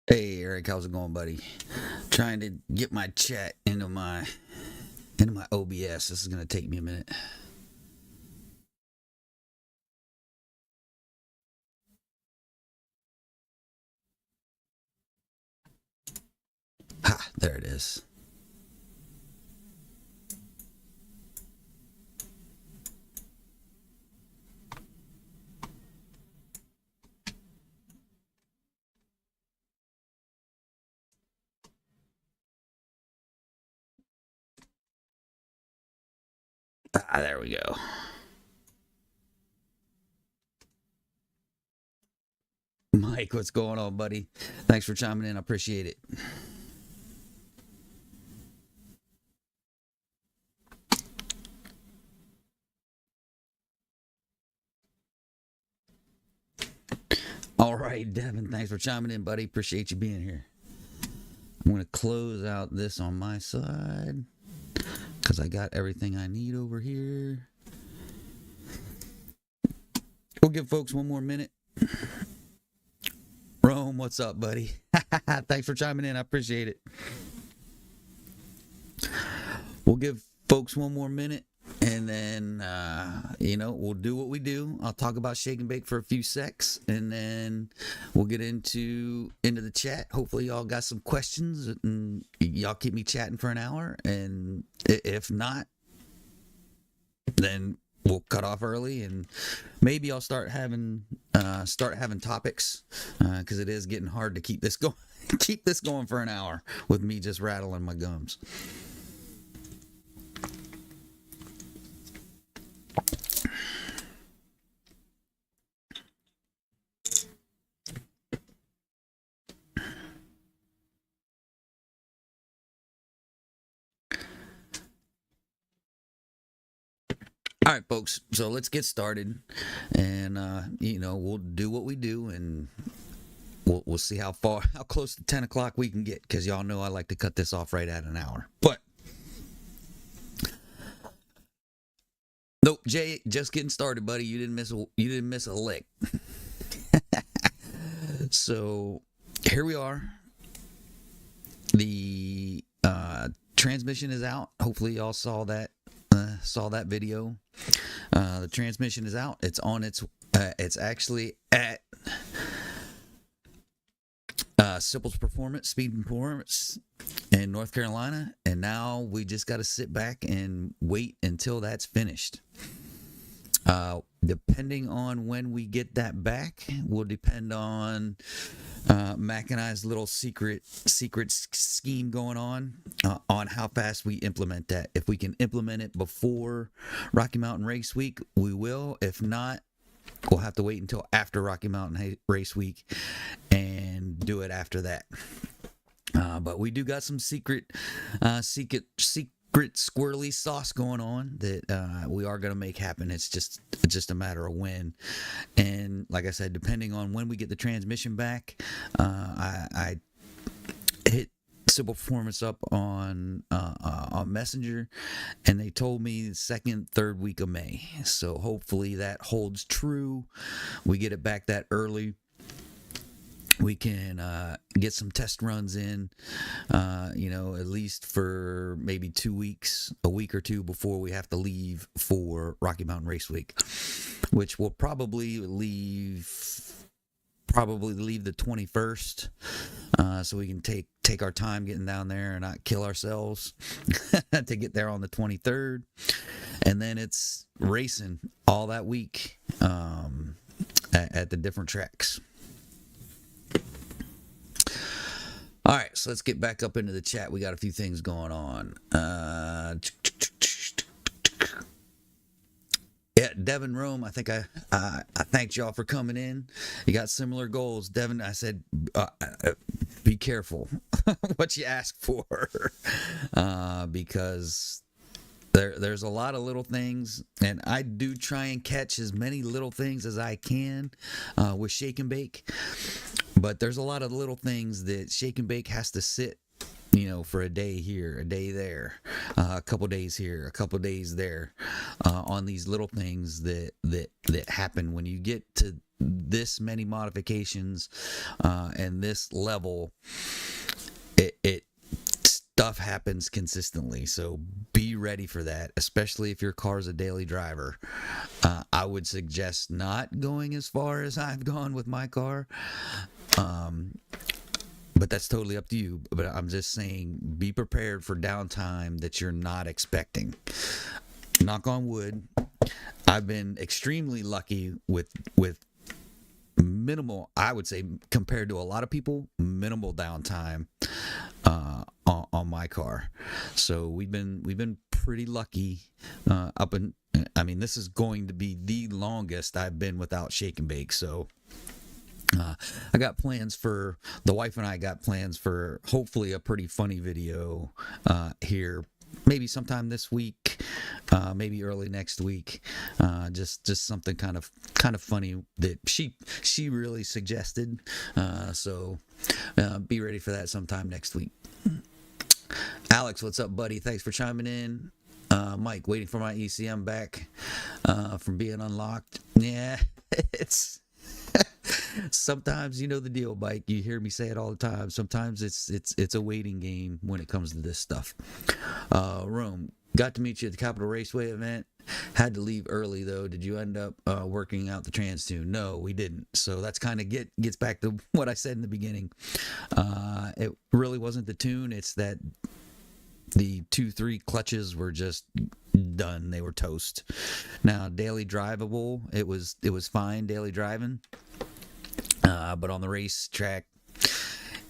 Hey Eric, how's it going, buddy? Trying to get my chat into my OBS. This is gonna take me a minute. Ha, there it is. Ah, there we go. Mike, what's going on, buddy? Thanks for chiming in. I appreciate it. All right, Devin, thanks for chiming in, buddy. Appreciate you being here. I'm gonna close out this on my side because I got everything I need over here. We'll give folks one more minute. Rome, what's up, buddy? Thanks for chiming in. I appreciate it. We'll give folks one more minute, and then we'll do what we do. I'll talk about shake and bake for a few secs, and then we'll get into the chat. Hopefully y'all got some questions, and y'all keep me chatting for an hour, and if not, then we'll cut off early, and maybe I'll start having topics, because it is getting hard to keep this going keep this going for an hour with me just rattling my gums. All right, folks. So let's get started, and we'll do what we do, and we'll see how close to 10 o'clock we can get, because y'all know I like to cut this off right at an hour. But nope, Jay, just getting started, buddy. You didn't miss a lick. So here we are. The transmission is out. Hopefully, y'all saw that video. The transmission is out. It's on its. It's actually at Sipple's Speed Performance in North Carolina, and now we just got to sit back and wait until that's finished. Depending on when we get that back will depend on Mac and I's little secret scheme going on how fast we implement that. If we can implement it before Rocky Mountain Race Week, we will. If not, we'll have to wait until after Rocky Mountain Race Week and do it after that. But we do got some secret squirrely sauce going on that we are going to make happen. It's just a matter of when. And like I said, depending on when we get the transmission back, I hit Civil Performance up on Messenger, and they told me the second, third week of May. So hopefully that holds true. We get it back that early. We can get some test runs in, at least for maybe 2 weeks, a week or two before we have to leave for Rocky Mountain Race Week, which will probably leave the 21st, so we can take our time getting down there and not kill ourselves to get there on the 23rd, and then it's racing all that week at the different tracks. All right, so let's get back up into the chat. We got a few things going on. Yeah, Devin Rome, I think I thanked y'all for coming in. You got similar goals. Devin, I said, be careful what you ask for, because there's a lot of little things, and I do try and catch as many little things as I can with Shake and Bake. But there's a lot of little things that Shake and Bake has to sit, for a day here, a day there, a couple days here, a couple days there, on these little things that happen when you get to this many modifications and this level, it stuff happens consistently. So be ready for that, especially if your car's a daily driver. I would suggest not going as far as I've gone with my car. But that's totally up to you. But I'm just saying, be prepared for downtime that you're not expecting. Knock on wood. I've been extremely lucky with minimal, I would say, compared to a lot of people, minimal downtime on my car. So we've been pretty lucky. I mean, this is going to be the longest I've been without shake and bake. So I got plans for, the wife and I got plans for hopefully a pretty funny video here, maybe sometime this week, maybe early next week. Just something kind of funny that she really suggested. So be ready for that sometime next week. Alex, what's up, buddy? Thanks for chiming in. Mike, waiting for my ECM back from being unlocked. Yeah, it's sometimes, you know the deal, Mike. You hear me say it all the time. Sometimes it's a waiting game when it comes to this stuff. Rome, got to meet you at the Capital Raceway event. Had to leave early though. Did you end up working out the trans tune? No, we didn't. So that's kind of gets back to what I said in the beginning. It really wasn't the tune. It's that the 2-3 clutches were just done. They were toast. Now, daily drivable, it was fine daily driving. But on the racetrack,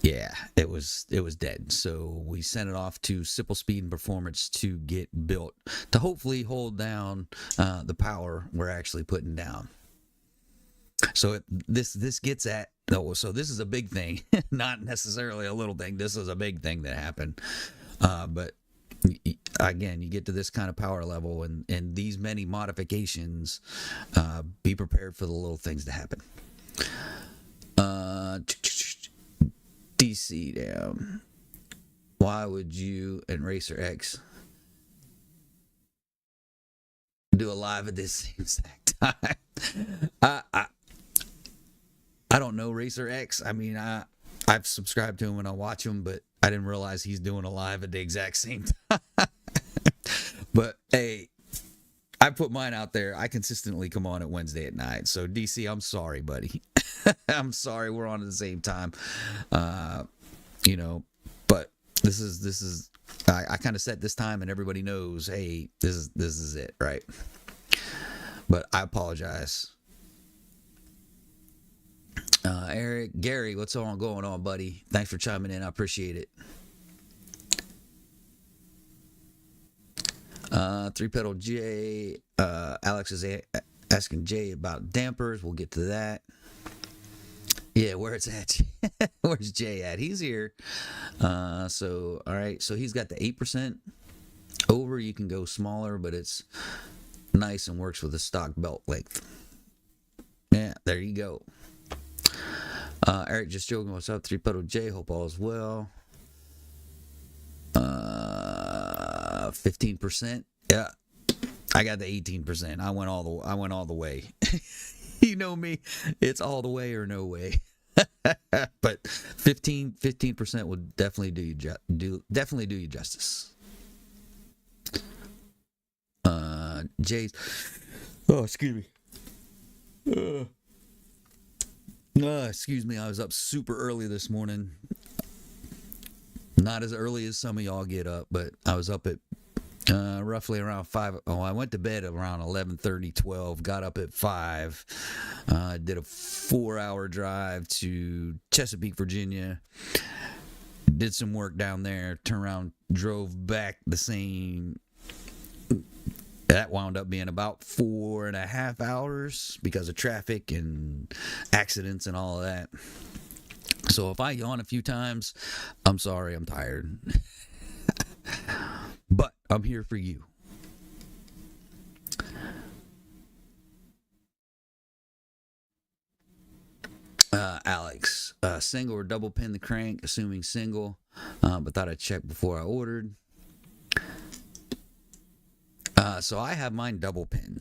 yeah, it was dead. So we sent it off to Simple Speed and Performance to get built to hopefully hold down the power we're actually putting down. So this gets at, so this is a big thing, not necessarily a little thing. This is a big thing that happened. But again, you get to this kind of power level and these many modifications, be prepared for the little things to happen. DC down. Why would you and Racer X do a live at this same exact time? I don't know Racer X. I mean, I've subscribed to him and I watch him, but I didn't realize he's doing a live at the exact same time. But hey, I put mine out there. I consistently come on at Wednesday at night. So DC, I'm sorry, buddy. I'm sorry we're on at the same time. But this is I kind of set this time and everybody knows, hey, this is it, right? But I apologize. Eric, Gary, what's going on, buddy? Thanks for chiming in. I appreciate it. 3-pedal J. Alex is asking Jay about dampers. We'll get to that. Yeah, where it's at. Where's Jay at? He's here. So, all right. So he's got the 8% over. You can go smaller, but it's nice and works with a stock belt length. Yeah, there you go. Eric, just joking. What's up? 3-pedal J. Hope all is well. 15%. Yeah, I got the 18%. I went all the way. You know me, it's all the way or no way. But 15% would definitely do you justice. Jay's. Oh, excuse me. Excuse me. I was up super early this morning. Not as early as some of y'all get up, but I was up at roughly around 5. Oh, I went to bed around 11:30, 12. Got up at 5. Did a 4-hour drive to Chesapeake, Virginia. Did some work down there. Turned around, drove back the same. That wound up being about 4.5 hours because of traffic and accidents and all of that. So if I yawn a few times, I'm sorry, I'm tired. But I'm here for you. Alex, single or double pin the crank, assuming single, but thought I'd check before I ordered. So I have mine double pin.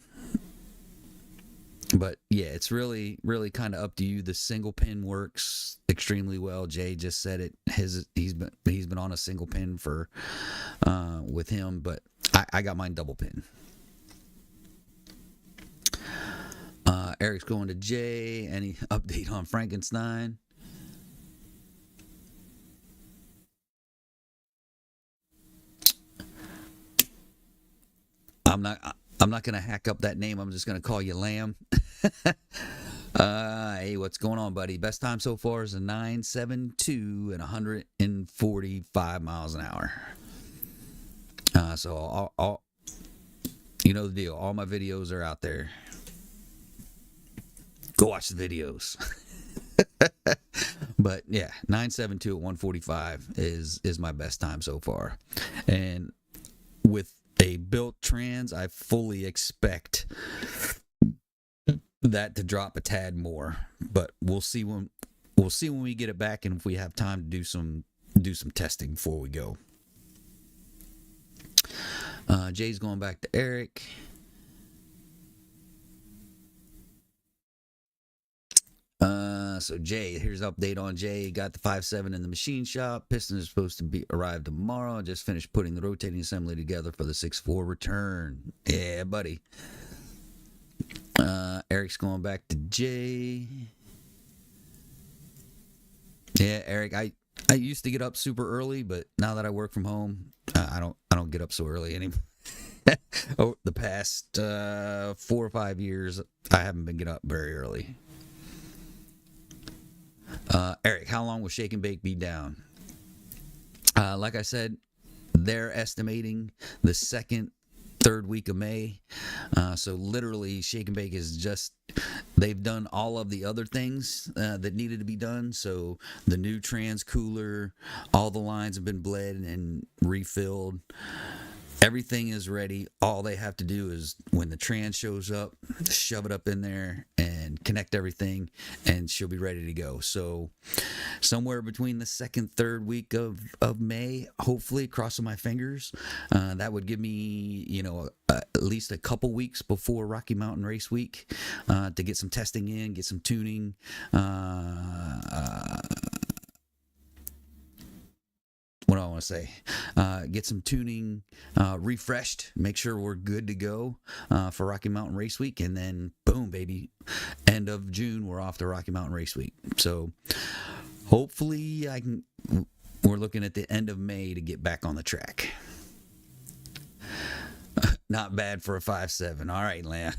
But yeah, it's really kind of up to you. The single pin works extremely well. Jay just said it. He's been on a single pin for with him, but I got mine double pin. Eric's going to Jay. Any update on Frankenstein? I'm not gonna hack up that name. I'm just gonna call you Lamb. Hey, what's going on, buddy? Best time so far is a 972 and 145 miles an hour. So you know the deal. All my videos are out there. Go watch the videos. But yeah, 972 at 145 is my best time so far. And with a built trans, I fully expect that to drop a tad more. But we'll see when we get it back, and if we have time to do some testing before we go. Jay's going back to Eric. So Jay, here's an update on Jay. Got the 5.7 in the machine shop. Piston is supposed to be arrive tomorrow. Just finished putting the rotating assembly together for the 6.4 return. Yeah, buddy. Eric's going back to Jay. Yeah, Eric, I used to get up super early, but now that I work from home, I don't get up so early anymore. Oh, the past 4 or 5 years, I haven't been getting up very early. Eric, how long will Shake and Bake be down? Like I said, they're estimating the third week of May. So literally, Shake and Bake is they've done all of the other things that needed to be done. So the new trans cooler, all the lines have been bled and refilled. Everything is ready. All they have to do is, when the trans shows up, shove it up in there and connect everything, and she'll be ready to go. So somewhere between the third week of May, hopefully, crossing my fingers, that would give me, at least a couple weeks before Rocky Mountain Race Week to get some testing in, get some tuning, what do I want to say? Get some tuning refreshed, make sure we're good to go for Rocky Mountain Race Week, and then boom, baby, end of June, we're off to Rocky Mountain Race Week. So hopefully we're looking at the end of May to get back on the track. Not bad for a 5.7. All right, Leah.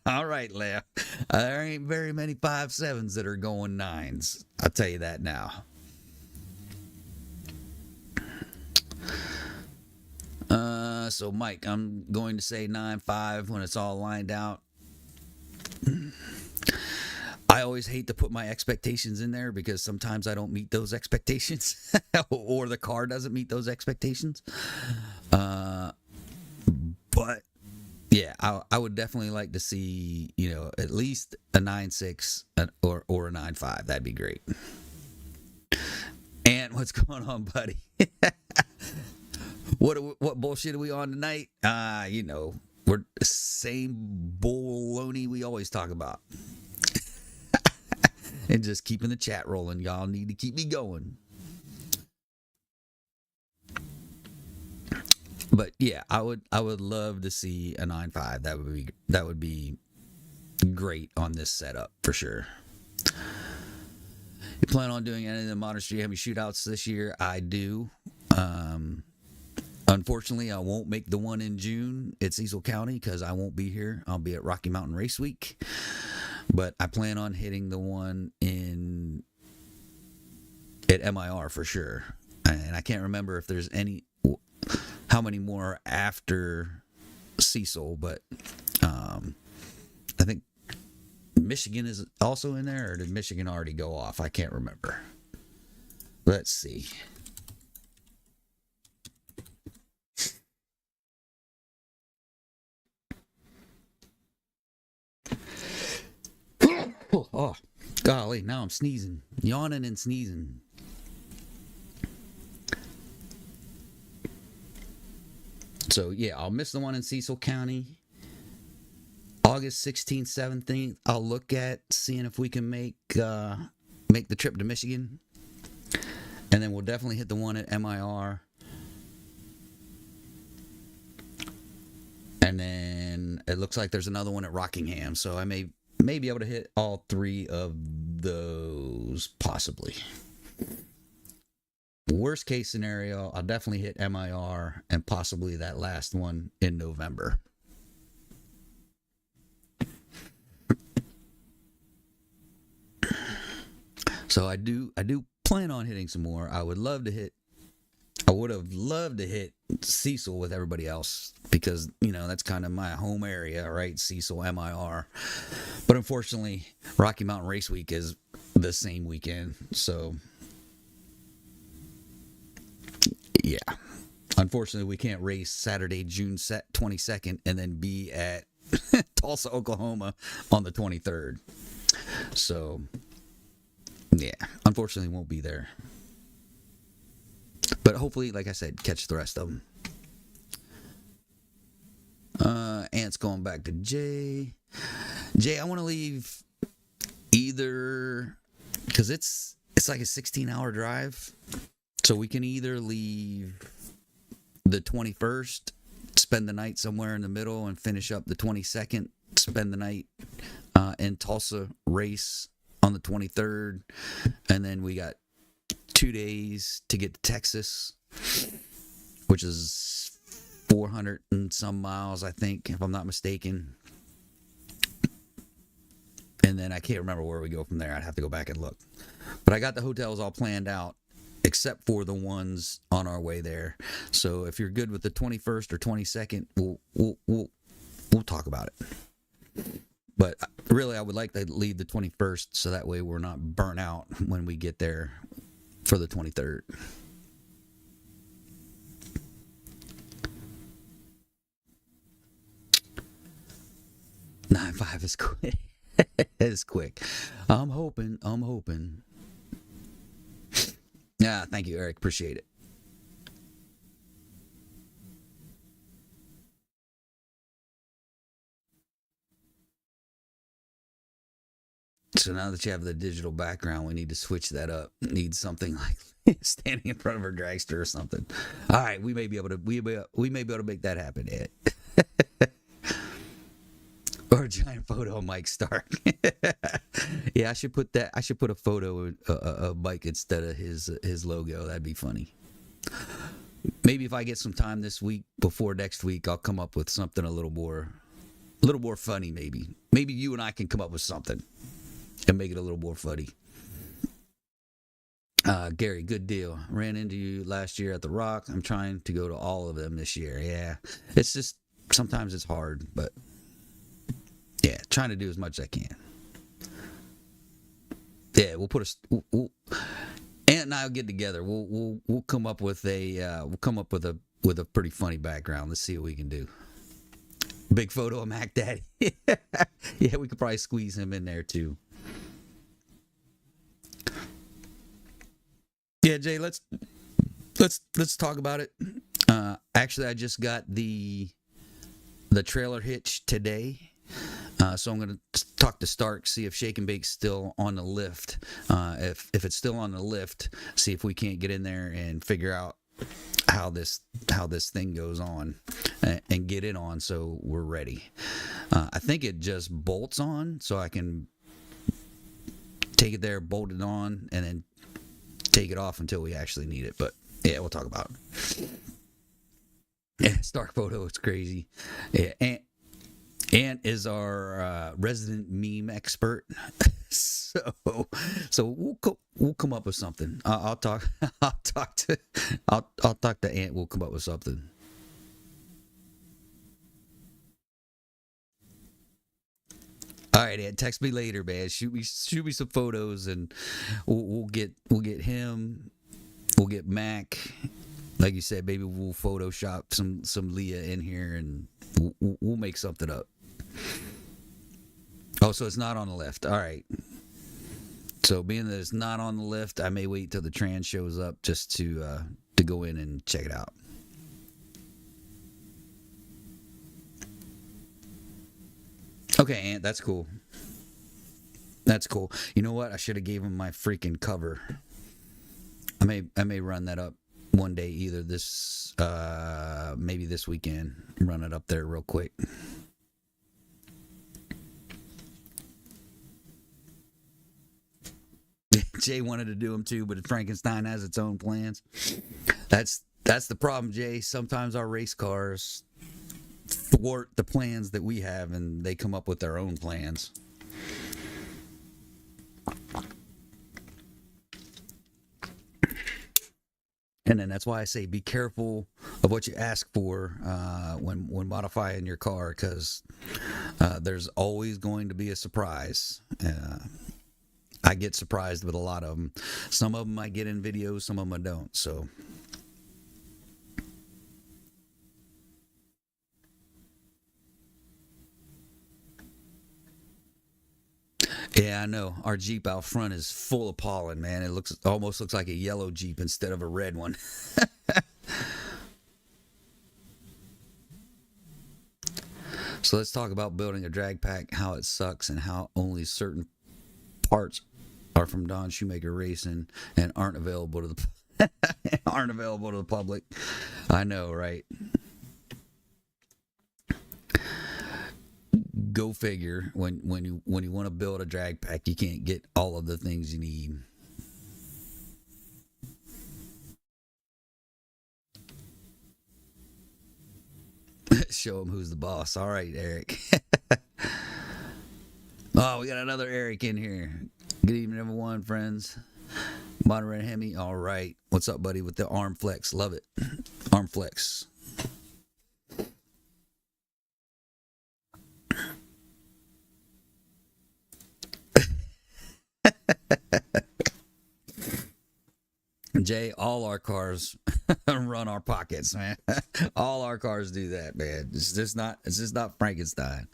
All right, Leah. There ain't very many 5.7s that are going 9s. I'll tell you that now. So Mike, I'm going to say 9.5 when it's all lined out. I always hate to put my expectations in there because sometimes I don't meet those expectations or the car doesn't meet those expectations. But yeah, I would definitely like to see, at least a 9.6 or a 9.5. That'd be great. And what's going on, buddy? What bullshit are we on tonight? We're the same baloney we always talk about. And just keeping the chat rolling. Y'all need to keep me going. But yeah, I would love to see a 9.5. That would be great on this setup for sure. You plan on doing any of the Modern Street Heavy shootouts this year? I do. Unfortunately, I won't make the one in June at Cecil County because I won't be here. I'll be at Rocky Mountain Race Week. But I plan on hitting the one at MIR for sure. And I can't remember if there's how many more after Cecil, but I think Michigan is also in there, or did Michigan already go off? I can't remember. Let's see. Oh, golly, now I'm sneezing. Yawning and sneezing. So, yeah, I'll miss the one in Cecil County. August 16th, 17th, I'll look at seeing if we can make the trip to Michigan. And then we'll definitely hit the one at MIR. And then it looks like there's another one at Rockingham. So I may be able to hit all three of those, possibly. Worst case scenario, I'll definitely hit MIR and possibly that last one in November. So I do plan on hitting some more. I would have loved to hit Cecil with everybody else because, that's kind of my home area, right? Cecil, MIR. But unfortunately, Rocky Mountain Race Week is the same weekend. So, yeah. Unfortunately, we can't race Saturday, June 22nd and then be at Tulsa, Oklahoma on the 23rd. So, yeah, unfortunately won't be there. But hopefully, like I said, catch the rest of them. Ant's going back to Jay. Jay, I want to leave either, because it's like a 16-hour drive. So we can either leave the 21st, spend the night somewhere in the middle, and finish up the 22nd, spend the night in Tulsa, race on the 23rd, and then we got 2 days to get to Texas, which is 400 and some miles, I think, if I'm not mistaken. And then I can't remember where we go from there. I'd have to go back and look. But I got the hotels all planned out, except for the ones on our way there. So if you're good with the 21st or 22nd, we'll talk about it. But really, I would like to leave the 21st so that way we're not burnt out when we get there for the 23rd. 9-5 is quick. It's quick. I'm hoping. Yeah, thank you, Eric. Appreciate it. So now that you have the digital background, we need to switch that up. Need something like standing in front of her dragster or something. All right, we may be able to make that happen, Ed. Or a giant photo of Mike Stark. Yeah, I should put a photo of Mike instead of his logo. That'd be funny. Maybe if I get some time this week before next week, I'll come up with something a little more funny. Maybe you and I can come up with something and make it a little more funny. Gary, good deal. Ran into you last year at the Rock. I'm trying to go to all of them this year. Yeah, it's just sometimes it's hard, but yeah, trying to do as much as I can. Yeah, we'll Ant and I'll get together. We'll come up with a pretty funny background. Let's see what we can do. Big photo of Mac Daddy. Yeah, we could probably squeeze him in there too. Yeah, Jay, let's talk about it. Actually, I just got the trailer hitch today. So I'm going to talk to Stark, see if Shake and Bake's still on the lift. If it's still on the lift, see if we can't get in there and figure out how this thing goes on and get it on so we're ready. I think it just bolts on, so I can take it there, bolt it on, and then take it off until we actually need it. But yeah, we'll talk about it. Yeah, Stark photo, it's crazy. Yeah, Ant is our resident meme expert, so we'll come up with something. I'll talk to Ant. We'll come up with something. All right, Ant. Text me later, man. Shoot me some photos, and we'll get him. We'll get Mac. Like you said, maybe we'll Photoshop some Leah in here, and we'll make something up. Oh, so it's not on the lift. All right. So being that it's not on the lift, I may wait till the trans shows up just to go in and check it out. Okay, Aunt, that's cool. That's cool. You know what? I should have gave him my freaking cover. I may run that up one day, either this maybe this weekend. Run it up there real quick. Jay wanted to do them too, but Frankenstein has its own plans. That's the problem, Jay. Sometimes our race cars thwart the plans that we have, and they come up with their own plans. And then that's why I say be careful of what you ask for when modifying your car, because there's always going to be a surprise. I get surprised with a lot of them. Some of them I get in videos, some of them I don't. So yeah, I know. Our Jeep out front is full of pollen, man. It almost looks like a yellow Jeep instead of a red one. So let's talk about building a drag pack, how it sucks, and how only certain parts are from Don Shoemaker Racing and aren't available to the aren't available to the public. I know, right? Go figure. When you want to build a drag pack, you can't get all of the things you need. Show them who's the boss. All right, Eric. Oh, we got another Eric in here. Good evening, everyone, friends. Modern Hemi. All right. What's up, buddy? With the arm flex. Love it. Arm flex. Jay, all our cars run our pockets, man. All our cars do that, man. It's just not Frankenstein.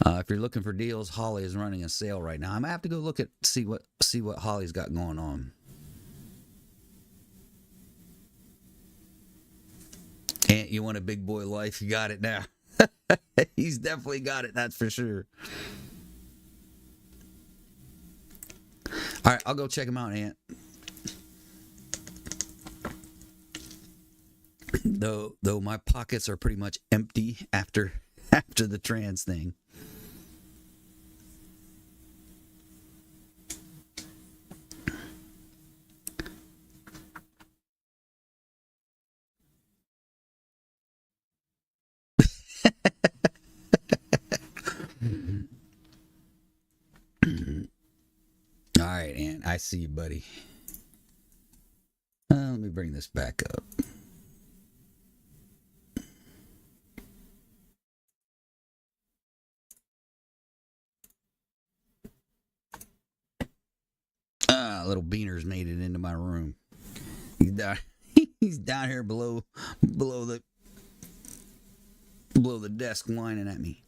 If you're looking for deals, Holly is running a sale right now. I'm gonna have to go look at see what Holly's got going on. And you want a big boy life? You got it now. He's definitely got it. That's for sure. All right, I'll go check him out, Aunt. Though my pockets are pretty much empty after the trans thing. All right, Aunt. I see you, buddy. Let me bring this back up. Little Beaner's made it into my room. He's down, he's down here below the desk whining at me.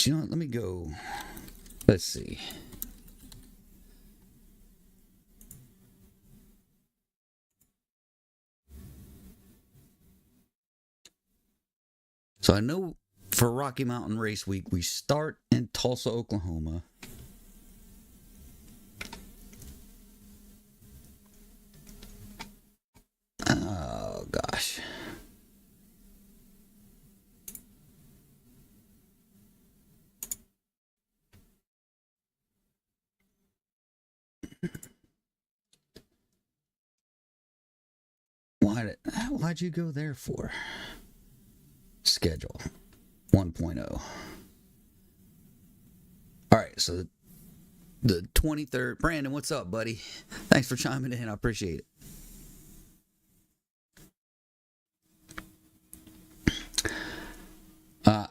You know what? Let me go. Let's see. So I know for Rocky Mountain Race Week, we start in Tulsa, Oklahoma. Oh, gosh. Why'd you go there for? Schedule 1.0. All right, so the 23rd. Brandon, what's up, buddy? Thanks for chiming in. I appreciate it.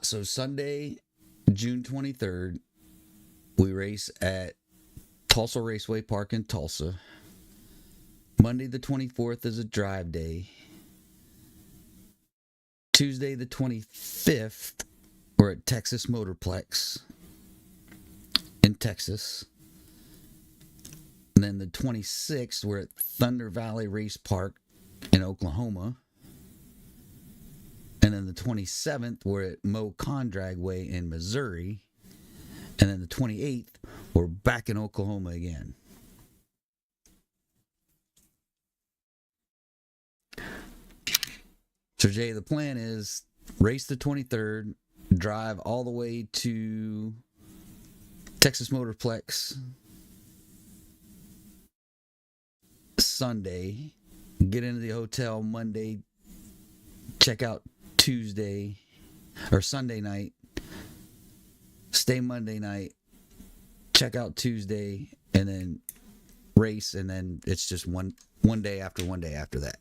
So Sunday, June 23rd, we race at Tulsa Raceway Park in Tulsa. Monday the 24th is a drive day. Tuesday the 25th, we're at Texas Motorplex in Texas. And then the 26th, we're at Thunder Valley Race Park in Oklahoma. And then the 27th, we're at Mo Condragway in Missouri. And then the 28th, we're back in Oklahoma again. So, Jay, the plan is race the 23rd, drive all the way to Texas Motorplex Sunday, get into the hotel Monday, check out Tuesday or Sunday night, stay Monday night, check out Tuesday, and then race, and then it's just one day after that.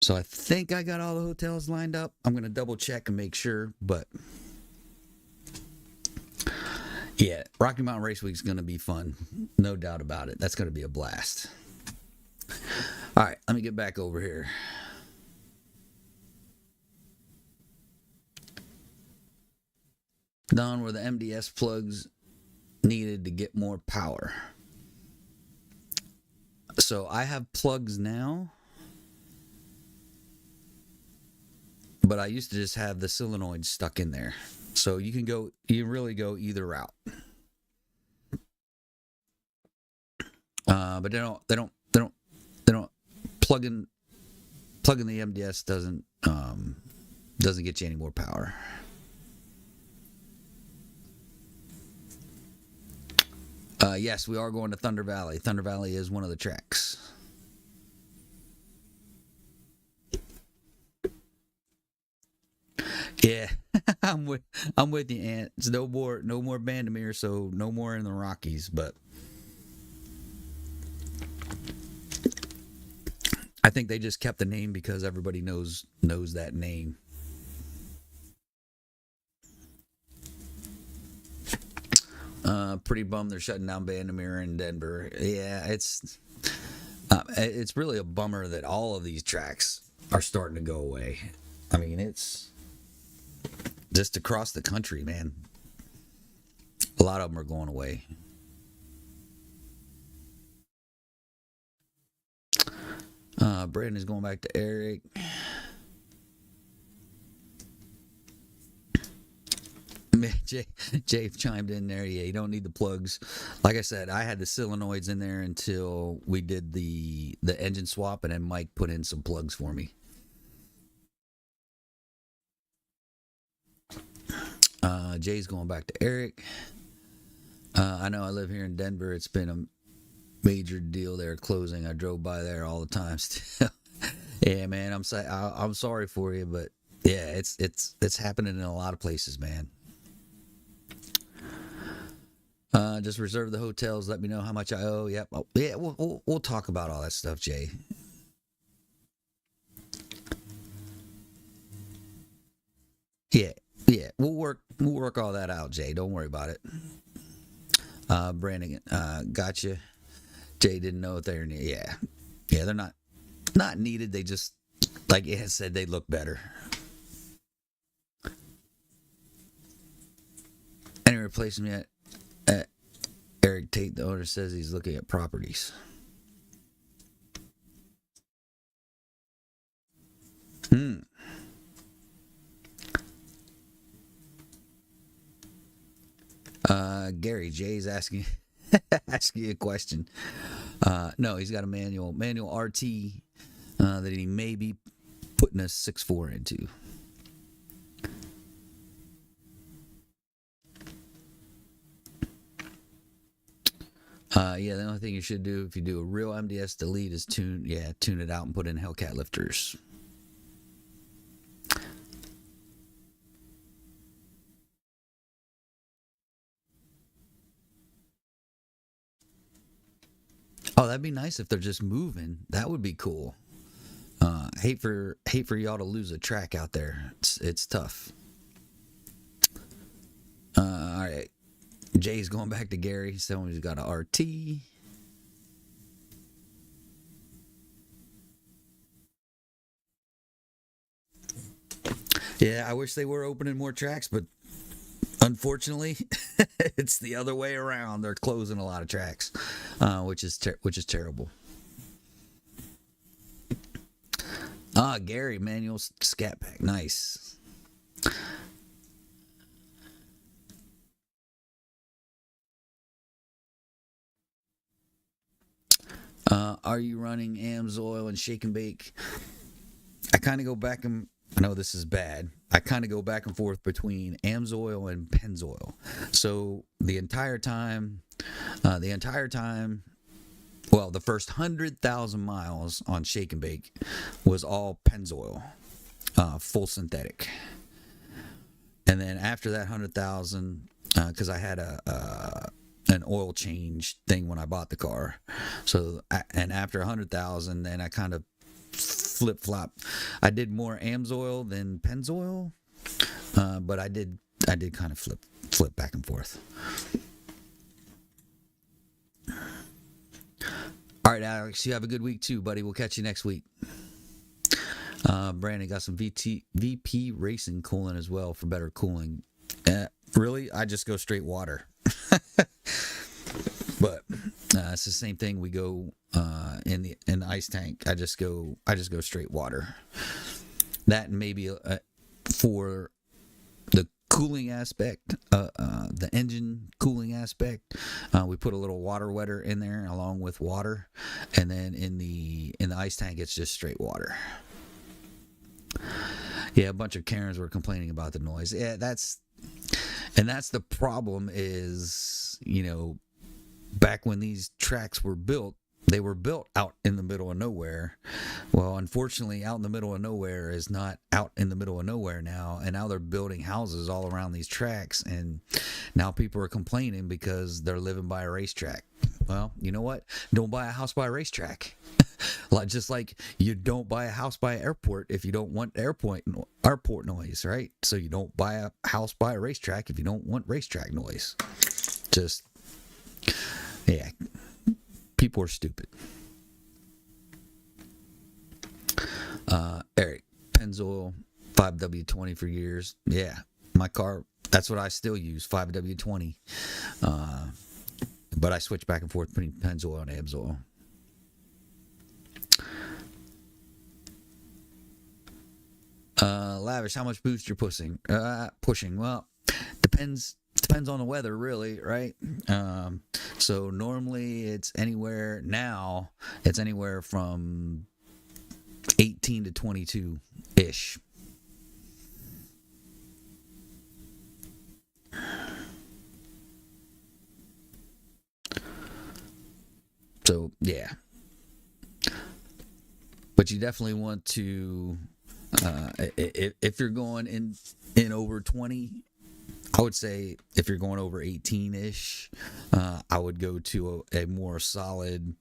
So I think I got all the hotels lined up. I'm going to double check and make sure, but yeah, Rocky Mountain Race Week is going to be fun. No doubt about it. That's going to be a blast. All right, let me get back over here. Don, were the MDS plugs needed to get more power? So I have plugs now, but I used to just have the solenoids stuck in there. So you really go either route. But they don't plugging the MDS doesn't get you any more power. Yes, we are going to Thunder Valley. Thunder Valley is one of the tracks. Yeah, I'm with you, Ant. It's no more Bandamere, so no more in the Rockies. But I think they just kept the name because everybody knows that name. Pretty bummed they're shutting down Bandamere in Denver. Yeah, it's really a bummer that all of these tracks are starting to go away. I mean, it's just across the country, man. A lot of them are going away. Brandon's going back to Eric. Jay chimed in there. Yeah, you don't need the plugs. Like I said, I had the solenoids in there until we did the engine swap, and then Mike put in some plugs for me. Jay's going back to Eric. I know I live here in Denver. It's been a major deal there closing. I drove by there all the time still. Yeah, man, I'm sorry for you, but yeah, it's happening in a lot of places, man. Just reserve the hotels. Let me know how much I owe. Yep. Oh, yeah, we'll talk about all that stuff, Jay. Yeah, we'll work all that out, Jay. Don't worry about it. Brandon, gotcha. Jay didn't know if they're needed. Yeah, they're not needed. They just, like Ed said, they look better. Any replacement at Eric Tate, the owner, says he's looking at properties. Gary Jay's asking asking a question. No, he's got a manual RT that he may be putting a 6.4 into. Yeah, the only thing you should do if you do a real MDS delete is tune it out and put in Hellcat lifters. Oh, that'd be nice if they're just moving. That would be cool. Hate for y'all to lose a track out there. It's tough. All right. Jay's going back to Gary. He's telling me he's got an RT. Yeah, I wish they were opening more tracks, but Unfortunately, it's the other way around. They're closing a lot of tracks, which is terrible. Ah, Gary manual scat pack, nice. Are you running Amsoil and Shake and Bake? I kind of go back and I know this is bad. I kind of go back and forth between Amsoil and Pennzoil. So the entire time, well, the first 100,000 miles on Shake and Bake was all Pennzoil, full synthetic. And then after that 100,000, because I had an oil change thing when I bought the car, and after 100,000, then I kind of flip flop. I did more Amsoil than Pennzoil, but I did kind of flip back and forth. All right, Alex, you have a good week too, buddy. We'll catch you next week. Brandon got some VP racing coolant as well for better cooling. Really, I just go straight water. But it's the same thing. We go in the ice tank. I just go straight water. That and maybe for the cooling aspect, the engine cooling aspect, we put a little water wetter in there along with water, and then in the ice tank it's just straight water. Yeah, a bunch of Karens were complaining about the noise. Yeah, that's the problem is, back when these tracks were built, they were built out in the middle of nowhere. Well, unfortunately, out in the middle of nowhere is not out in the middle of nowhere now, and now they're building houses all around these tracks, and now people are complaining because they're living by a racetrack. Well, you know what? Don't buy a house by a racetrack. Just like you don't buy a house by an airport if you don't want airport noise, right? So you don't buy a house by a racetrack if you don't want racetrack noise. Just, yeah, people are stupid. Eric, Pennzoil 5W20 for years. Yeah, my car, that's what I still use, 5W20. But I switch back and forth between Pennzoil and Amsoil. Lavish, how much boost you're pushing? Pushing. Well, depends on the weather, really, right? So normally it's anywhere from 18 to 22 ish. So yeah, but you definitely want to, if you're going in over 20, I would say if you're going over 18-ish, I would go to a more solid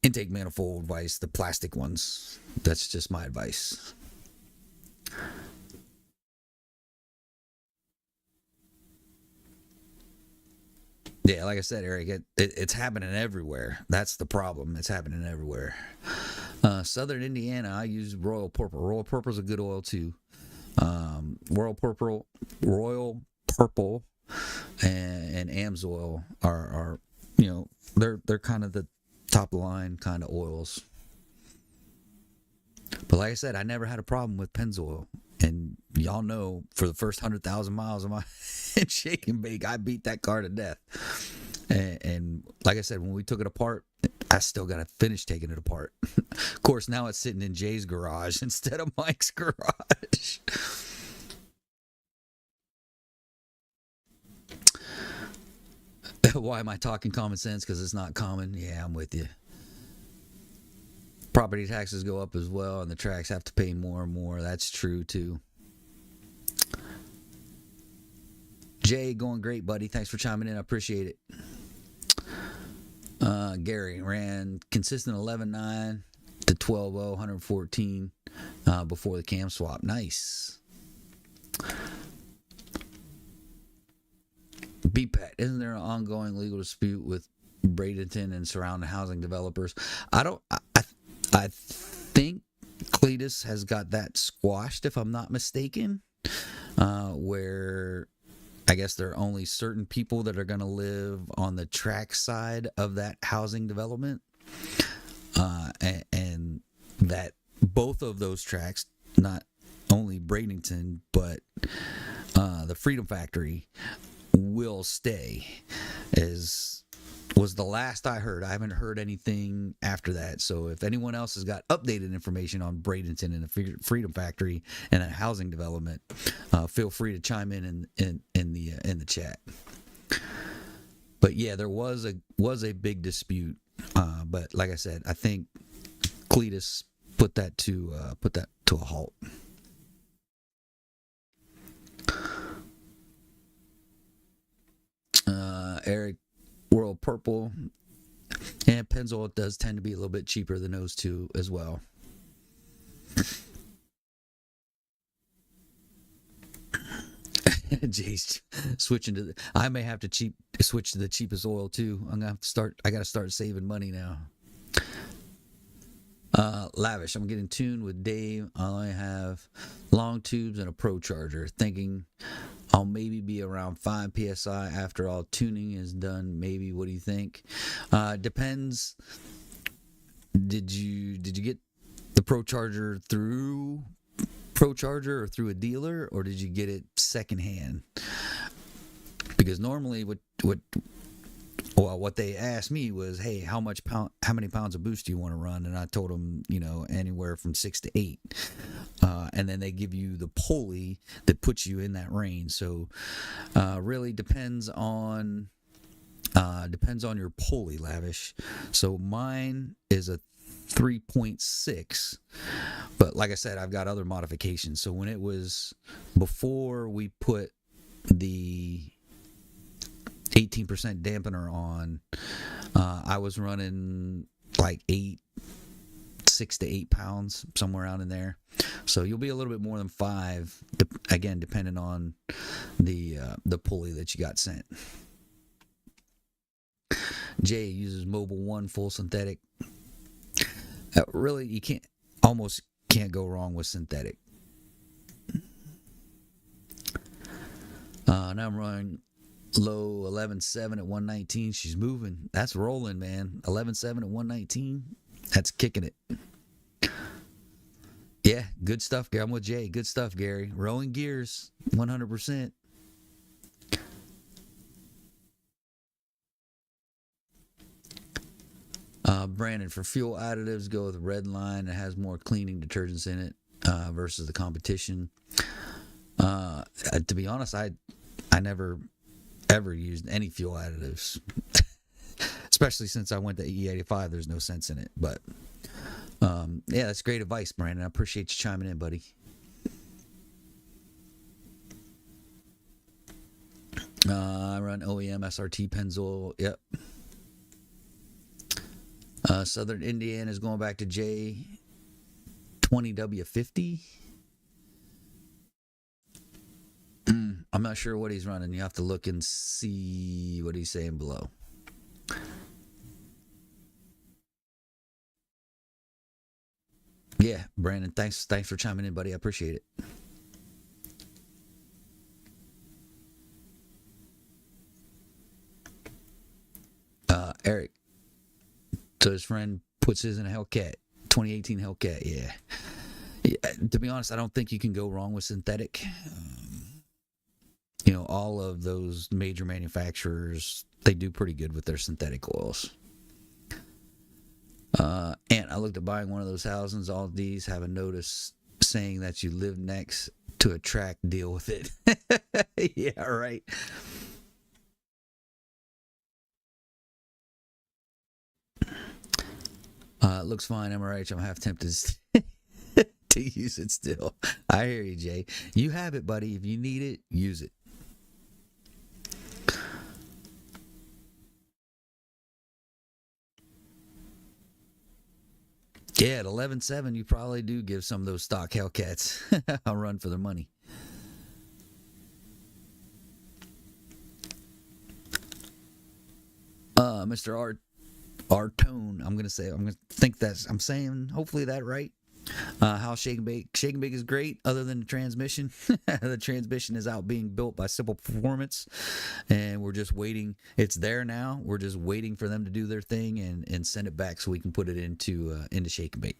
intake manifold vise, the plastic ones. That's just my advice. Yeah, like I said, Eric, it's happening everywhere. That's the problem. It's happening everywhere. Southern Indiana, I use Royal Purple. Royal Purple's a good oil too. Royal Purple, and Amsoil are they're kind of the top line kind of oils. But like I said, I never had a problem with Pennzoil. And y'all know, for the first 100,000 miles of my Shake and Bake, I beat that car to death. And like I said, when we took it apart, I still got to finish taking it apart. Of course, now it's sitting in Jay's garage instead of Mike's garage. Why am I talking common sense? Because it's not common. Yeah, I'm with you. Property taxes go up as well, and the tracks have to pay more and more. That's true, too. Jay, going great, buddy. Thanks for chiming in. I appreciate it. Gary ran consistent 11.9 to 12.0, 114 before the cam swap. Nice. BPAT, isn't there an ongoing legal dispute with Bradenton and surrounding housing developers? I think Cletus has got that squashed, if I'm not mistaken, where I guess there are only certain people that are going to live on the track side of that housing development, and that both of those tracks, not only Bradenton but the Freedom Factory, will stay. Is was the last I heard. I haven't heard anything after that. So if anyone else has got updated information on Bradenton and the Freedom Factory and a housing development, feel free to chime in the chat. But yeah, there was a big dispute. But like I said, I think Cletus put that to a halt. Eric, World Purple, and Pennzoil does tend to be a little bit cheaper than those two as well. Jay's switching to I may have to switch to the cheapest oil too. I'm gonna have to start. I gotta start saving money now. Lavish. I'm getting tuned with Dave. I only have long tubes and a pro charger. Thinking I'll maybe be around 5 psi after all tuning is done. Maybe. What do you think? Depends. Did you get the pro charger through Pro Charger or through a dealer, or did you get it secondhand? Because normally what they asked me was, hey, how many pounds of boost do you want to run? And I told them, anywhere from 6 to 8. And then they give you the pulley that puts you in that range. So really depends on your pulley, Lavish. So mine is a 3.6, but like I said, I've got other modifications. So when it was before we put the 18% dampener on, I was running like 6 to 8 pounds, somewhere around in there. So you'll be a little bit more than 5, again, depending on the pulley that you got sent. Jay uses Mobile 1 full synthetic. Really, you almost can't go wrong with synthetic. Now I'm running low 11.7 at 119. She's moving. That's rolling, man. 11.7 at 119. That's kicking it. Yeah, good stuff, Gary. I'm with Jay. Good stuff, Gary. Rolling gears, 100%. Brandon, for fuel additives, go with Redline. It has more cleaning detergents in it versus the competition. To be honest, I never ever used any fuel additives, especially since I went to E85. There's no sense in it. But yeah, that's great advice, Brandon. I appreciate you chiming in, buddy. I run OEM SRT Pennzoil. Yep. Southern Indiana is going back to J 20W50. I'm not sure what he's running. You have to look and see what he's saying below. Yeah, Brandon, thanks for chiming in, buddy. I appreciate it. Eric, so his friend puts his in a Hellcat, 2018 Hellcat. Yeah. To be honest, I don't think you can go wrong with synthetic. All of those major manufacturers, they do pretty good with their synthetic oils. And I looked at buying one of those houses. All these have a notice saying that you live next to a track, deal with it. Yeah, right. It looks fine, MRH. I'm half tempted to use it still. I hear you, Jay. You have it, buddy. If you need it, use it. Yeah, at 11.7, you probably do give some of those stock Hellcats a run for their money. Mr. Artone, I'm gonna think I'm saying hopefully that right. How Shake and Bake is great, other than the transmission. The transmission is out being built by Simple Performance, and we're just waiting. It's there now. We're just waiting for them to do their thing and send it back so we can put it into Shake and Bake.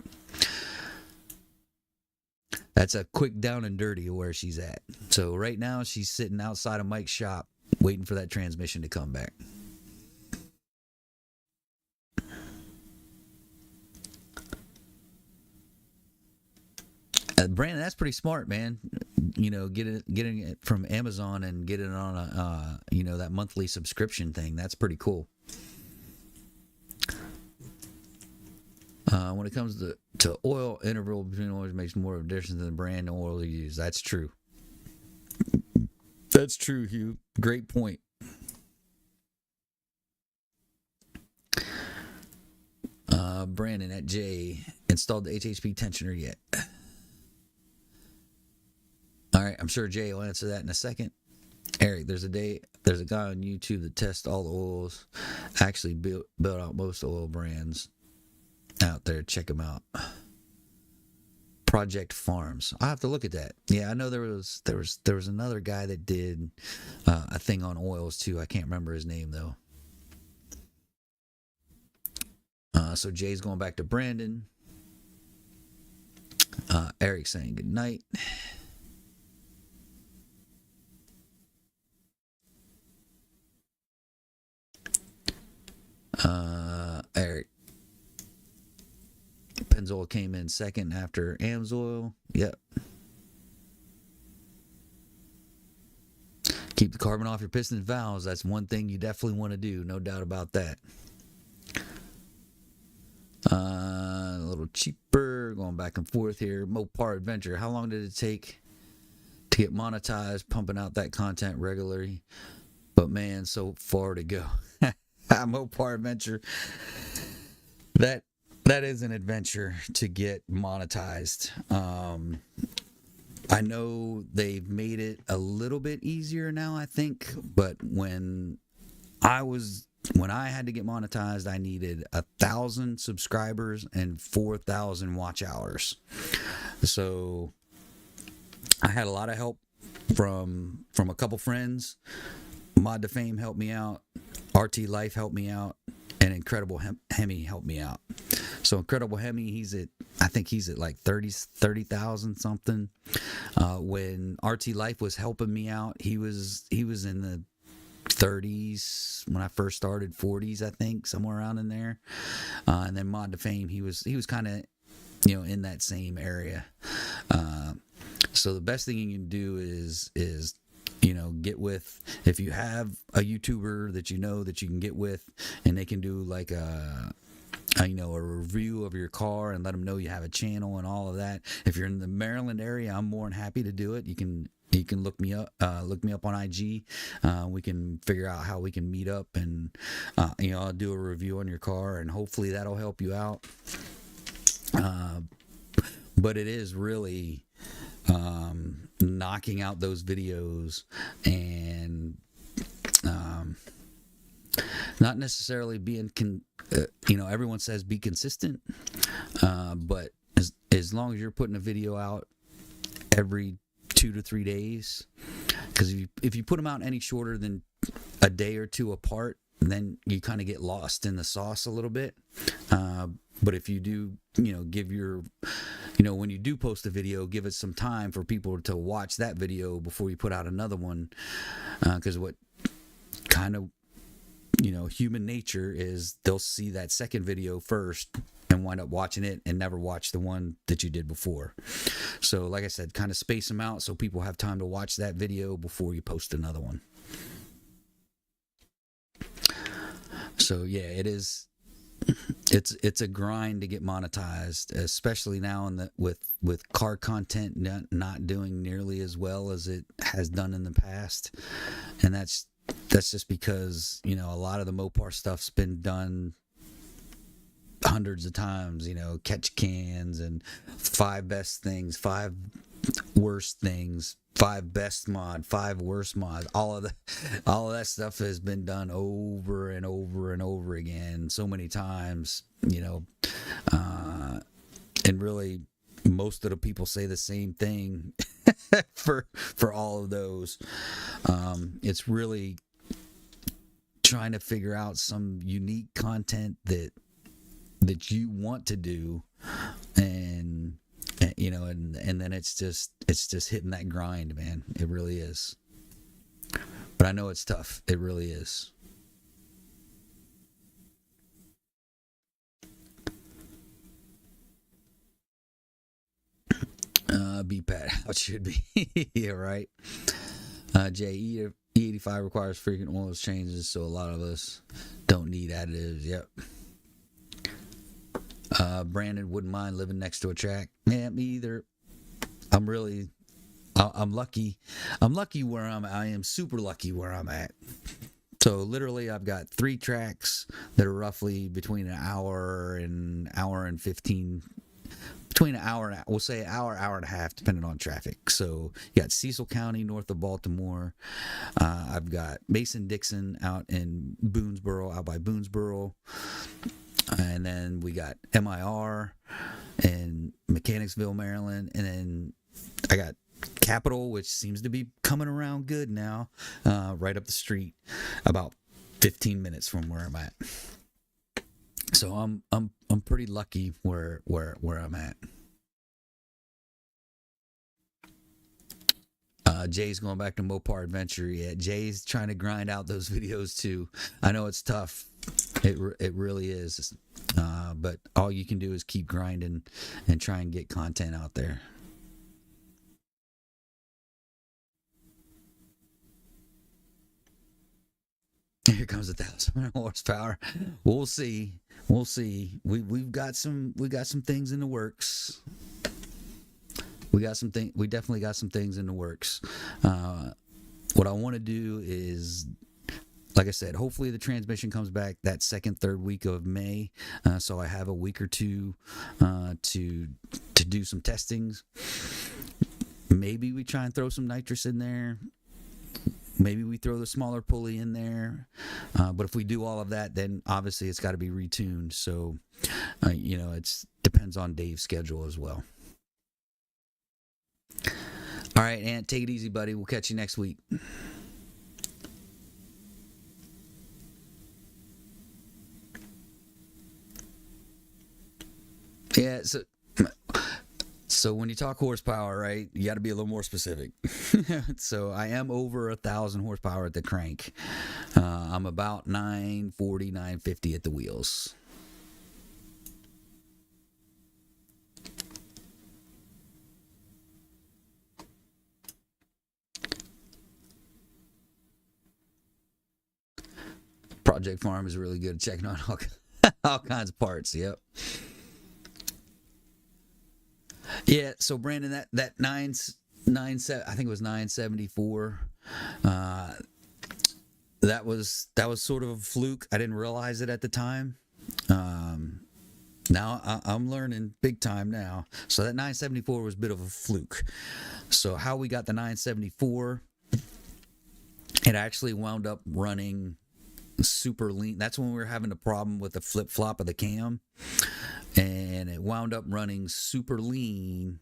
That's a quick down and dirty of where she's at. So right now she's sitting outside of Mike's shop waiting for that transmission to come back. Brandon, that's pretty smart, man. Getting it from Amazon and getting it on a that monthly subscription thing. That's pretty cool. When it comes to oil, interval between oils makes more of a difference than the brand oil you use. That's true. That's true, Hugh. Great point. Brandon at J installed the HHP tensioner yet? All right, I'm sure Jay will answer that in a second. Eric, there's a guy on YouTube that tests all the oils, actually built out most oil brands out there. Check him out. Project Farms. I'll have to look at that. Yeah, I know there was another guy that did a thing on oils too. I can't remember his name though. So Jay's going back to Brandon. Eric saying good night. Eric. Pennzoil came in second after Amsoil. Yep. Keep the carbon off your piston valves. That's one thing you definitely want to do. No doubt about that. A little cheaper. Going back and forth here. Mopar Adventure. How long did it take to get monetized, pumping out that content regularly? But man, so far to go. Mopar Adventure. That is an adventure to get monetized. I know they've made it a little bit easier now, I think, but when I had to get monetized, I needed 1,000 subscribers and 4,000 watch hours. So I had a lot of help from a couple friends. Mod to Fame helped me out. RT Life helped me out. And Incredible Hemi helped me out. So Incredible Hemi, I think he's at like 30,000 something. When RT Life was helping me out, he was in the 30s when I first started, 40s I think, somewhere around in there. And then Mod to Fame, he was kind of in that same area. So the best thing you can do is get with, if you have a YouTuber that that you can get with, and they can do like a review of your car and let them know you have a channel and all of that. If you're in the Maryland area, I'm more than happy to do it. You can look me up on IG. We can figure out how we can meet up, and I'll do a review on your car, and hopefully that'll help you out. But it is really knocking out those videos and not necessarily being everyone says be consistent, but as long as you're putting a video out every 2 to 3 days, because if you put them out any shorter than a day or two apart, then you kind of get lost in the sauce a little bit. But if you do, give your, when you do post a video, give it some time for people to watch that video before you put out another one. Because what kind of, human nature is, they'll see that second video first and wind up watching it and never watch the one that you did before. So like I said, kind of space them out so people have time to watch that video before you post another one. So yeah, it's a grind to get monetized, especially now with car content not doing nearly as well as it has done in the past. And that's just because, a lot of the Mopar stuff's been done hundreds of times, catch cans and 5 best things, 5 worst things, 5 best mod, 5 worst mod. All of that stuff has been done over and over and over again so many times, and really most of the people say the same thing for all of those. It's really trying to figure out some unique content that you want to do, and and then it's just hitting that grind, man. It really is. But I know it's tough. It really is. BPAT, how it should be. Yeah, right. E85 requires frequent oil changes, so a lot of us don't need additives. Yep. Brandon wouldn't mind living next to a track. Yeah, me either. I'm really, I'm lucky. I'm lucky where I am super lucky where I'm at. So literally, I've got 3 tracks that are roughly between an hour and hour and 15. Between an hour and we'll say hour and a half, depending on traffic. So you got Cecil County north of Baltimore. I've got Mason-Dixon out in Boonesboro, out by Boonesboro. And then we got MIR in Mechanicsville, Maryland. And then I got Capital, which seems to be coming around good now, right up the street, about 15 minutes from where I'm at. So I'm pretty lucky where I'm at. Jay's going back to Mopar Adventure. Yeah, Jay's trying to grind out those videos too. I know it's tough. It really is. But all you can do is keep grinding and try and get content out there. Here comes 1,000 horsepower. We'll see. We'll see. We've got some things in the works. We definitely got some things in the works. What I want to do is, like I said, hopefully the transmission comes back that second, third week of May. So I have a week or two to do some testings. Maybe we try and throw some nitrous in there. Maybe we throw the smaller pulley in there. But if we do all of that, then obviously it's got to be retuned. So, it depends on Dave's schedule as well. All right, Ant, take it easy, buddy. We'll catch you next week. Yeah, so when you talk horsepower, right, you got to be a little more specific. So I am over 1,000 horsepower at the crank. I'm about 940, 950 at the wheels. Project Farm is really good at checking on all kinds of parts. Yep. Yeah. So Brandon, that I think it was 974. That was sort of a fluke. I didn't realize it at the time. Now I'm learning big time now. So that 974 was a bit of a fluke. So how we got the 974? It actually wound up running super lean. That's when we were having a problem with the flip flop of the cam, and it wound up running super lean,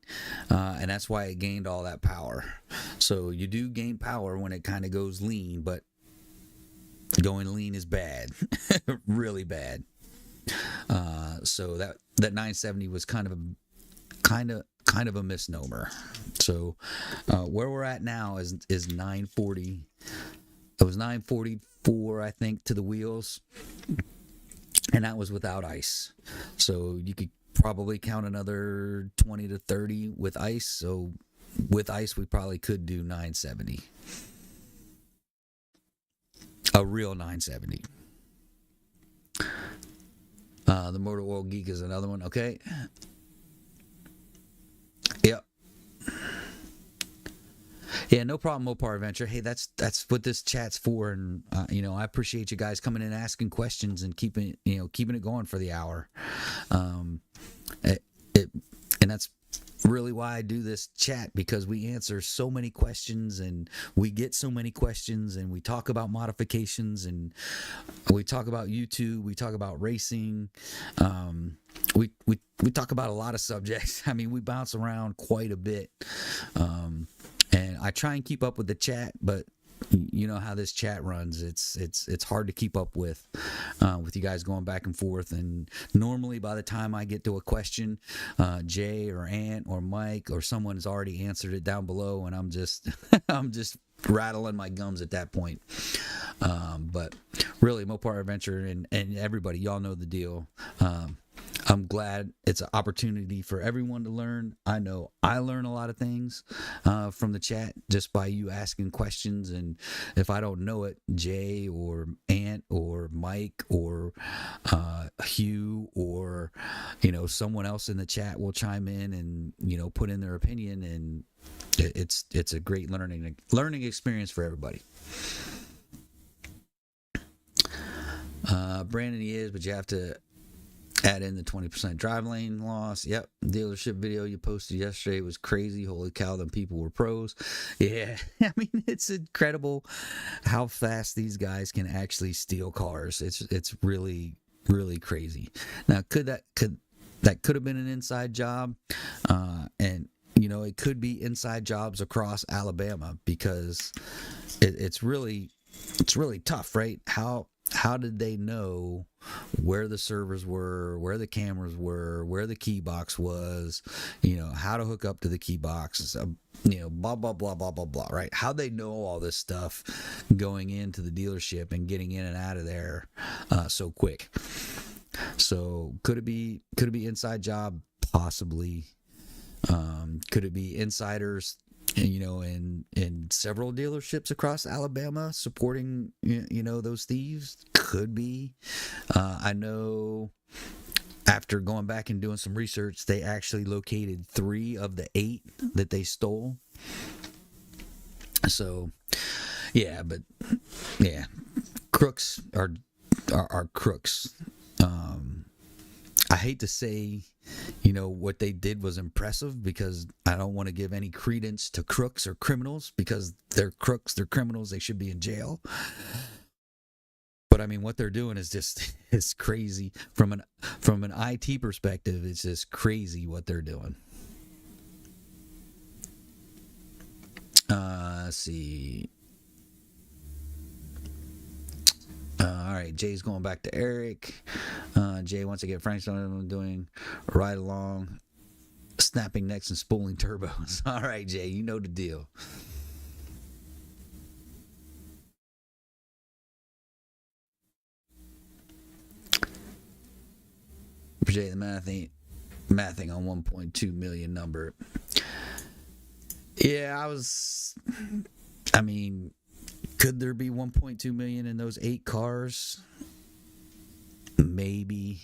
and that's why it gained all that power. So you do gain power when it kind of goes lean, but going lean is bad. Really bad. So that 970 was kind of a misnomer. So where we're at now is 940. It was 944, I think, to the wheels, and that was without ice. So you could probably count another 20 to 30 with ice. So with ice, we probably could do 970. A real 970. The Motor Oil Geek is another one. Okay. Yep. Yeah, no problem, Mopar Adventure. Hey, that's what this chat's for, and I appreciate you guys coming in, asking questions, and keeping it going for the hour. And that's really why I do this chat, because we answer so many questions, and we get so many questions, and we talk about modifications, and we talk about YouTube, we talk about racing. we talk about a lot of subjects. I mean, we bounce around quite a bit, and I try and keep up with the chat, but you know how this chat runs. It's hard to keep up with you guys going back and forth. And normally, by the time I get to a question, Jay or Ant or Mike or someone has already answered it down below, and I'm just I'm just rattling my gums at that point. But really, Mopar Adventure and everybody, y'all know the deal. I'm glad it's an opportunity for everyone to learn. I know I learn a lot of things from the chat just by you asking questions. And if I don't know it, Jay or Ant or Mike or Hugh or, you know, someone else in the chat will chime in and, you know, put in their opinion. And it's a great learning experience for everybody. Brandon, he is, but you have to add in the 20% drive lane loss. Yep. Dealership video you posted yesterday was crazy. Holy cow, them people were pros. Yeah. I mean, it's incredible how fast these guys can actually steal cars. It's really, really crazy. Now, could have been an inside job? And you know, it could be inside jobs across Alabama because it's really tough, right? How did they know where the servers were, where the cameras were, where the key box was, you know, how to hook up to the key box, you know, blah, blah, blah, blah, blah, blah, right? How they know all this stuff going into the dealership and getting in and out of there so quick. So could it be inside job? Possibly. Could it be insiders, you know, in several dealerships across Alabama supporting, you know, those thieves? Could be. I know after going back and doing some research, they actually located 3 of the 8 that they stole. So, yeah, but yeah, crooks are crooks. I hate to say, you know, what they did was impressive because I don't want to give any credence to crooks or criminals because they're crooks, they're criminals, they should be in jail. But I mean, what they're doing is just it's crazy from an IT perspective. It's just crazy what they're doing. Let's see. All right, Jay's going back to Eric. Jay wants to get Frank started doing ride along, snapping necks and spooling turbos. All right, Jay, you know the deal. Jay, the mathing on 1.2 million number. Yeah, I mean, could there be 1.2 million in those 8 cars? Maybe.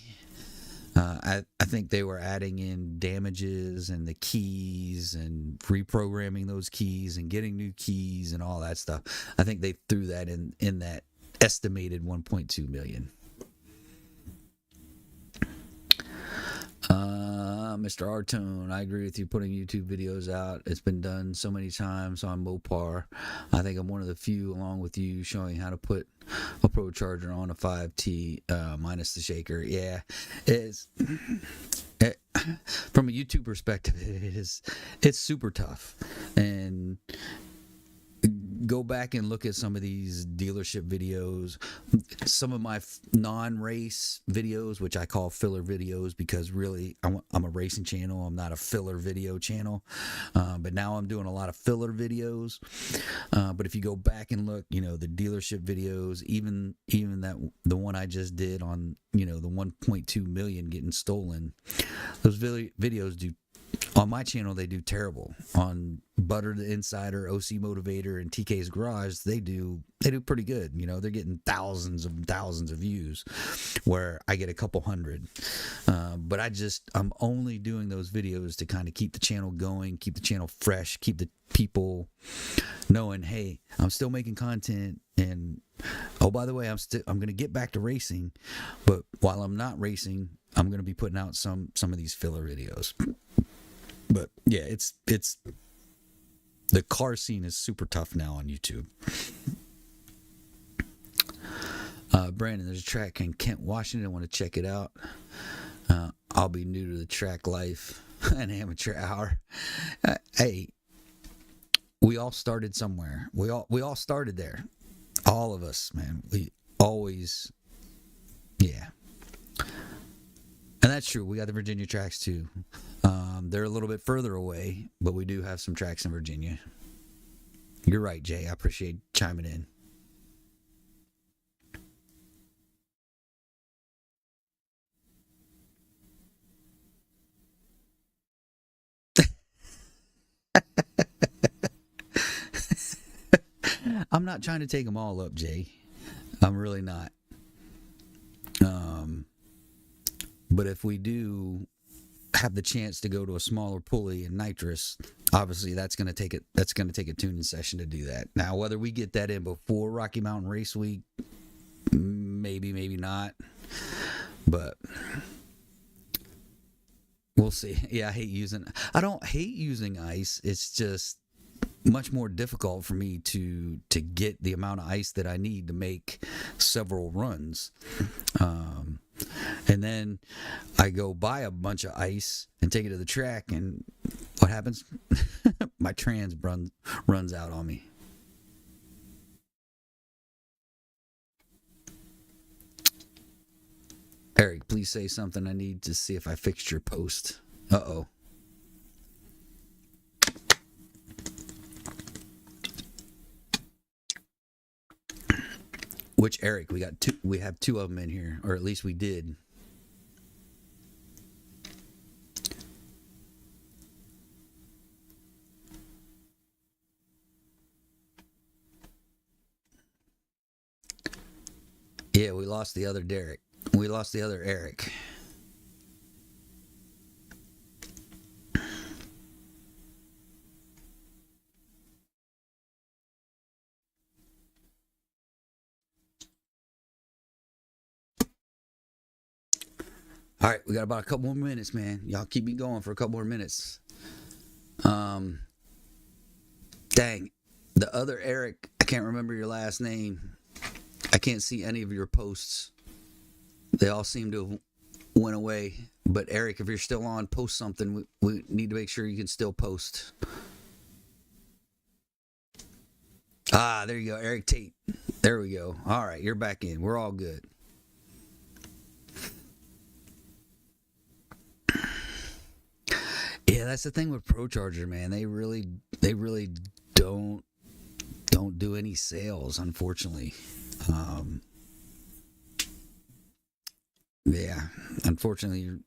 I think they were adding in damages and the keys and reprogramming those keys and getting new keys and all that stuff. I think they threw that in that estimated 1.2 million. Mr. Artone, I agree with you putting YouTube videos out. It's been done so many times on Mopar. I think I'm one of the few, along with you, showing how to put a Pro Charger on a 5T minus the shaker. Yeah, from a YouTube perspective, it's super tough. And go back and look at some of these dealership videos, some of my non-race videos, which I call filler videos because really I'm a racing channel. I'm not a filler video channel, but now I'm doing a lot of filler videos. But if you go back and look, you know, the dealership videos, even that the one I just did on, you know, the 1.2 million getting stolen, those videos do. On my channel, they do terrible. On Butter the Insider, OC Motivator, and TK's Garage, they do pretty good. You know, they're getting thousands of views, where I get a couple hundred. But I'm only doing those videos to kind of keep the channel going, keep the channel fresh, keep the people knowing, hey, I'm still making content. And oh, by the way, I'm going to get back to racing, but while I'm not racing, I'm going to be putting out some of these filler videos. But yeah, it's the car scene is super tough now on YouTube. Brandon, there's a track in Kent, Washington. I want to check it out. I'll be new to the track life and amateur hour. Hey, we all started somewhere. We all started there. All of us, man. We always, yeah. And that's true. We got the Virginia tracks too. They're a little bit further away, but we do have some tracks in Virginia. You're right, Jay. I appreciate chiming in. I'm not trying to take them all up, Jay. I'm really not. Um, but if we do have the chance to go to a smaller pulley and nitrous, obviously that's going to take it. That's going to take a tuning session to do that. Now, whether we get that in before Rocky Mountain Race Week, maybe, maybe not. But we'll see. Yeah, I don't hate using ice. It's just much more difficult for me to get the amount of ice that I need to make several runs. Um, and then I go buy a bunch of ice and take it to the track, and what happens? My runs out on me. Eric, please say something. I need to see if I fixed your post. Uh-oh. Which Eric? We got two. We have two of them in here, or at least we did. Yeah, we lost the other Derek. We lost the other Eric. All right, we got about a couple more minutes, man. Y'all keep me going for a couple more minutes. Um, dang, the other Eric, I can't remember your last name. I can't see any of your posts. They all seem to have went away. But Eric, if you're still on, post something. We need to make sure you can still post. Ah, there you go, Eric Tate. There we go. All right, you're back in. We're all good. Yeah, that's the thing with Pro Charger, man. They really don't don't do any sales, unfortunately. Um, yeah, unfortunately,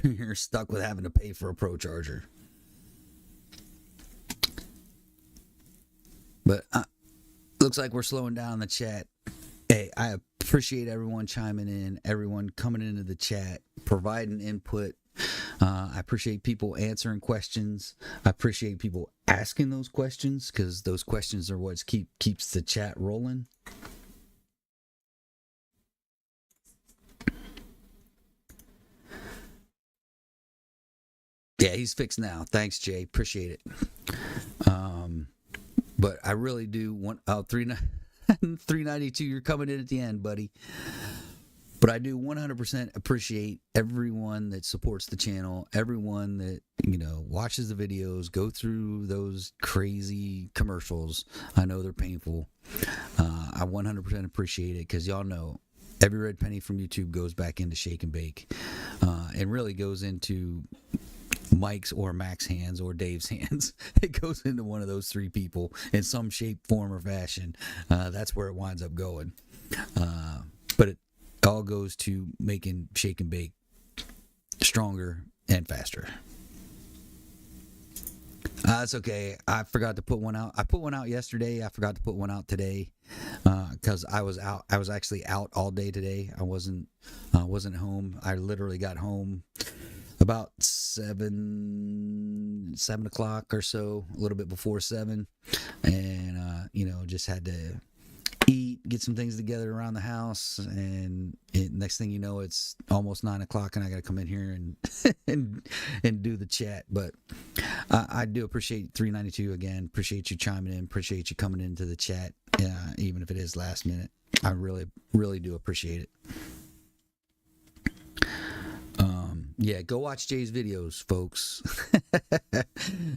you're stuck with having to pay for a Pro Charger. But looks like we're slowing down the chat. Hey, I appreciate everyone chiming in, everyone coming into the chat, providing input. I appreciate people answering questions. I appreciate people asking those questions because those questions are what keeps the chat rolling. Yeah, he's fixed now. Thanks, Jay. Appreciate it. Um, but I really do want 392. You're coming in at the end, buddy. But I do 100% appreciate everyone that supports the channel, everyone that, watches the videos, go through those crazy commercials. I know they're painful. I 100% appreciate it because y'all know every red penny from YouTube goes back into Shake and Bake, and really goes into Mike's or Mac's hands or Dave's hands. It goes into one of those three people in some shape, form, or fashion. That's where it winds up going. But it all goes to making Shake and Bake stronger and faster. That's okay. I forgot to put one out. I put one out yesterday. I forgot to put one out today because I was out. I was actually out all day today. I wasn't home. I literally got home about 7 o'clock or so, a little bit before 7, and just had to eat, get some things together around the house, and next thing you know, it's almost 9 o'clock, and I got to come in here and and do the chat. But I do appreciate 392 again. Appreciate you chiming in. Appreciate you coming into the chat, even if it is last minute. I really, really do appreciate it. Yeah, go watch Jay's videos, folks.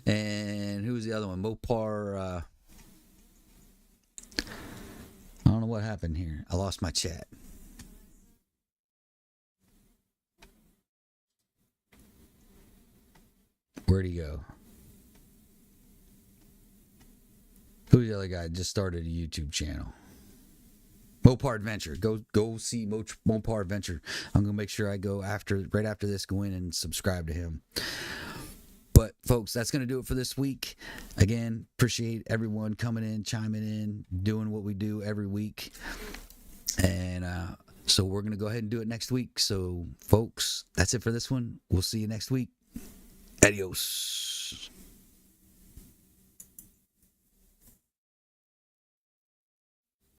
And who's the other one? Mopar. I don't know what happened here. I lost my chat. Where'd he go? Who's the other guy? Just started a YouTube channel. Mopar Adventure. Go see Mopar Adventure. I'm gonna make sure I go right after this. Go in and subscribe to him. But folks, that's gonna do it for this week. Again, appreciate everyone coming in, chiming in, doing what we do every week. And so we're gonna go ahead and do it next week. So folks, that's it for this one. We'll see you next week. Adios.